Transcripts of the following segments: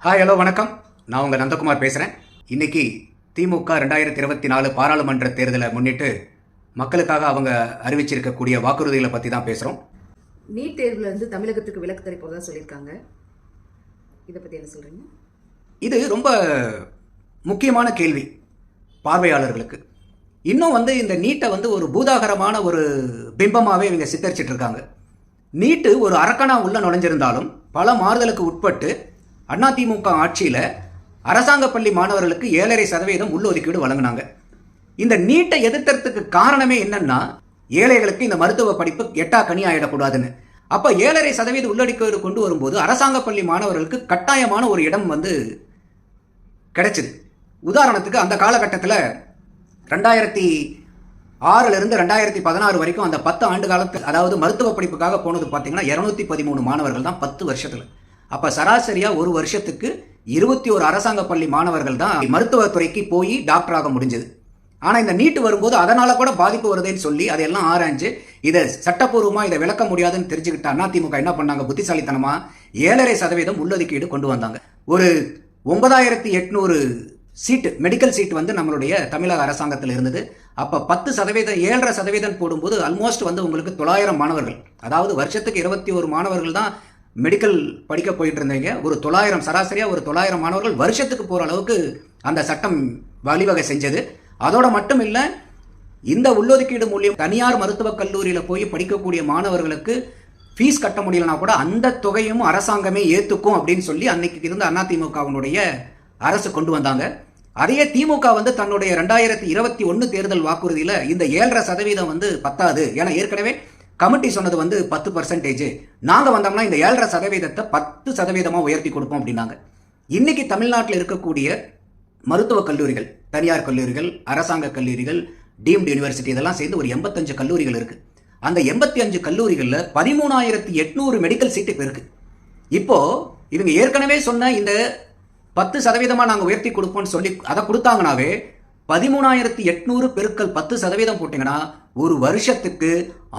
Hi, hello, வணக்கம். நான் உங்கள் நந்தகுமார் பேசுகிறேன். இன்றைக்கி திமுக 2024 பாராளுமன்ற தேர்தலை முன்னிட்டு மக்களுக்காக அவங்க அறிவிச்சிருக்கக்கூடிய வாக்குறுதிகளை பற்றி தான் பேசுகிறோம். நீட் தேர்வில் இருந்து தமிழகத்துக்கு விலக்கு தர போகிறதா சொல்லியிருக்காங்க. இதை பற்றி என்ன சொல்கிறீங்க? இது ரொம்ப முக்கியமான கேள்வி பார்வையாளர்களுக்கு. இன்னும் இந்த நீட்டை ஒரு பூதாகரமான ஒரு பிம்பமாகவே இவங்க சித்தரிச்சிட்டு இருக்காங்க. நீட்டு ஒரு அரக்கனா உள்ள நுழைஞ்சிருந்தாலும் பல மாறுதலுக்கு உட்பட்டு அதிமுக ஆட்சியில் அரசாங்க பள்ளி மாணவர்களுக்கு 7.5% உள்ளொதுக்கீடு வழங்கினாங்க. இந்த நீட்டை எதிர்க்கிறதுக்கு காரணமே என்னன்னா, ஏழைகளுக்கு இந்த மருத்துவ படிப்பு எட்டா கனி ஆயிடக்கூடாதுன்னு. அப்போ 7.5% உள்ளொதுக்கீடு கொண்டு வரும்போது அரசாங்க பள்ளி மாணவர்களுக்கு கட்டாயமான ஒரு இடம் கிடைச்சிது. உதாரணத்துக்கு அந்த காலகட்டத்தில் 2006 2016 வரைக்கும் அந்த 10 ஆண்டு காலத்தில், அதாவது மருத்துவ படிப்புக்காக போனது பார்த்தீங்கன்னா 213 மாணவர்கள் தான் 10 வருஷத்தில். அப்போ சராசரியாக ஒரு வருஷத்துக்கு 21 அரசாங்க பள்ளி மாணவர்கள் தான் மருத்துவத்துறைக்கு போய் டாக்டராக முடிஞ்சது. ஆனால் இந்த நீட்டு வரும்போது அதனால் கூட பாதிப்பு வருதுன்னு சொல்லி அதையெல்லாம் ஆராய்ஞ்சு இதை சட்டப்பூர்வமாக இதை விளக்க முடியாதுன்னு தெரிஞ்சுக்கிட்ட அதிமுக என்ன பண்ணாங்க, புத்திசாலித்தனமாக 7.5% உள்ளொதுக்கீடு கொண்டு வந்தாங்க. ஒரு 9800 சீட்டு, மெடிக்கல் சீட் நம்மளுடைய தமிழக அரசாங்கத்தில் இருந்தது. அப்போ 10%, 7.5% போடும்போது ஆல்மோஸ்ட் உங்களுக்கு 900 மாணவர்கள், அதாவது வருஷத்துக்கு 21 மாணவர்கள் தான் மெடிக்கல் படிக்க போயிட்டு இருந்தீங்க. ஒரு 900, சராசரியாக ஒரு 900 மாணவர்கள் வருஷத்துக்கு போகிற அளவுக்கு அந்த சட்டம் வழிவகை செஞ்சது. அதோட மட்டும் இல்லை, இந்த உள்ளொதுக்கீடு மூலியம் தனியார் மருத்துவக் கல்லூரியில் போய் படிக்கக்கூடிய மாணவர்களுக்கு ஃபீஸ் கட்ட முடியலனா கூட அந்த தொகையும் அரசாங்கமே ஏற்றுக்கும் அப்படின்னு சொல்லி அன்னைக்கு இருந்த அதிமுகவினுடைய அரசு கொண்டு வந்தாங்க. அதையே திமுக தன்னுடைய 2021 தேர்தல் வாக்குறுதியில் இந்த 7.5% பத்தாது, ஏன்னா ஏற்கனவே கமிட்டி சொன்னது 10%, நாங்கள் வந்தோம்னா இந்த 7.5% 10% உயர்த்தி கொடுப்போம் அப்படின்னாங்க. இன்னைக்கு தமிழ்நாட்டில் இருக்கக்கூடிய மருத்துவக் கல்லூரிகள், தனியார் கல்லூரிகள், அரசாங்க கல்லூரிகள், டீம்டு யூனிவர்சிட்டி இதெல்லாம் சேர்ந்து ஒரு 85 கல்லூரிகள் இருக்கு. அந்த 85 கல்லூரிகளில் 13,800 மெடிக்கல் சீட்டு இப்போ இருக்கு. இப்போ இவங்க ஏற்கனவே சொன்ன இந்த 10% நாங்கள் உயர்த்தி கொடுப்போம்னு சொல்லி அதை கொடுத்தாங்கனாவே 13,800 பெருக்கல் 10% போட்டிங்கன்னா ஒரு வருஷத்துக்கு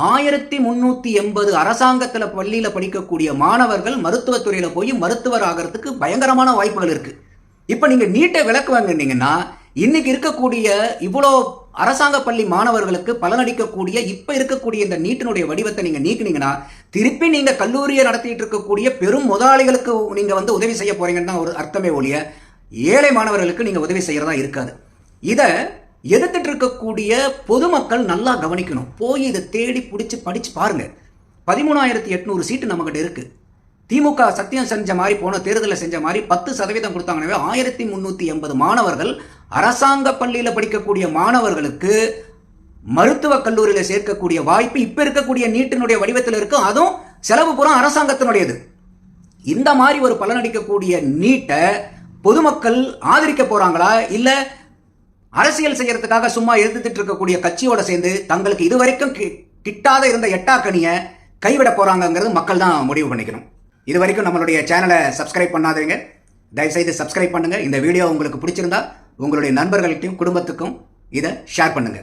1380 அரசாங்கத்தில் பள்ளியில் படிக்கக்கூடிய மாணவர்கள் மருத்துவத்துறையில் போய் மருத்துவர் ஆகிறதுக்கு பயங்கரமான வாய்ப்புகள் இருக்கு. இப்போ நீங்கள் நீட்டை விளக்கு வாங்கினீங்கன்னா இன்னைக்கு இருக்கக்கூடிய இவ்வளோ அரசாங்க பள்ளி மாணவர்களுக்கு பலனளிக்கக்கூடிய இப்போ இருக்கக்கூடிய இந்த நீட்டினுடைய வடிவத்தை நீங்கள் நீக்கினீங்கன்னா திருப்பி நீங்கள் கல்லூரியை நடத்திட்டு இருக்கக்கூடிய பெரும் முதலாளிகளுக்கு நீங்கள் உதவி செய்ய போறீங்கன்னு தான் ஒரு அர்த்தமே ஒழிய ஏழை மாணவர்களுக்கு நீங்கள் உதவி செய்யறதா இருக்காது. இதை எதிர்த்துட்டு இருக்கக்கூடிய பொதுமக்கள் நல்லா கவனிக்கணும். போய் இதை தேடி பிடிச்சி படிச்சு பாருங்க. 13,800 சீட்டு நம்மகிட்ட இருக்கு. திமுக சத்தியம் செஞ்ச மாதிரி, போன தேர்தலில் செஞ்ச மாதிரி 10% கொடுத்தாங்கன்னாவே 1380 மாணவர்கள் அரசாங்க பள்ளியில் படிக்கக்கூடிய மாணவர்களுக்கு மருத்துவக் கல்லூரியில் சேர்க்கக்கூடிய வாய்ப்பு இப்ப இருக்கக்கூடிய நீட்டினுடைய வடிவத்தில் இருக்கு. அதுவும் செலவு பூரா அரசாங்கத்தினுடையது. இந்த மாதிரி ஒரு பலனளிக்கக்கூடிய நீட்டை பொதுமக்கள் ஆதரிக்க போறாங்களா, இல்ல அரசியல் செய்யறதுக்காக சும்மா எதிர்த்துட்டு இருக்கக்கூடிய கட்சியோட சேர்ந்து தங்களுக்கு இதுவரைக்கும் கிட்டாத இருந்த எட்டாக்கனியை கைவிட போறாங்கிறது மக்கள் தான் முடிவு பண்ணிக்கணும். இது வரைக்கும் நம்மளுடைய சேனலை சப்ஸ்கிரைப் பண்ணாதீங்க, தயவுசெய்து சப்ஸ்கிரைப் பண்ணுங்க. இந்த வீடியோ உங்களுக்கு பிடிச்சிருந்தா உங்களுடைய நண்பர்களுக்கும் குடும்பத்துக்கும் இதை ஷேர் பண்ணுங்க.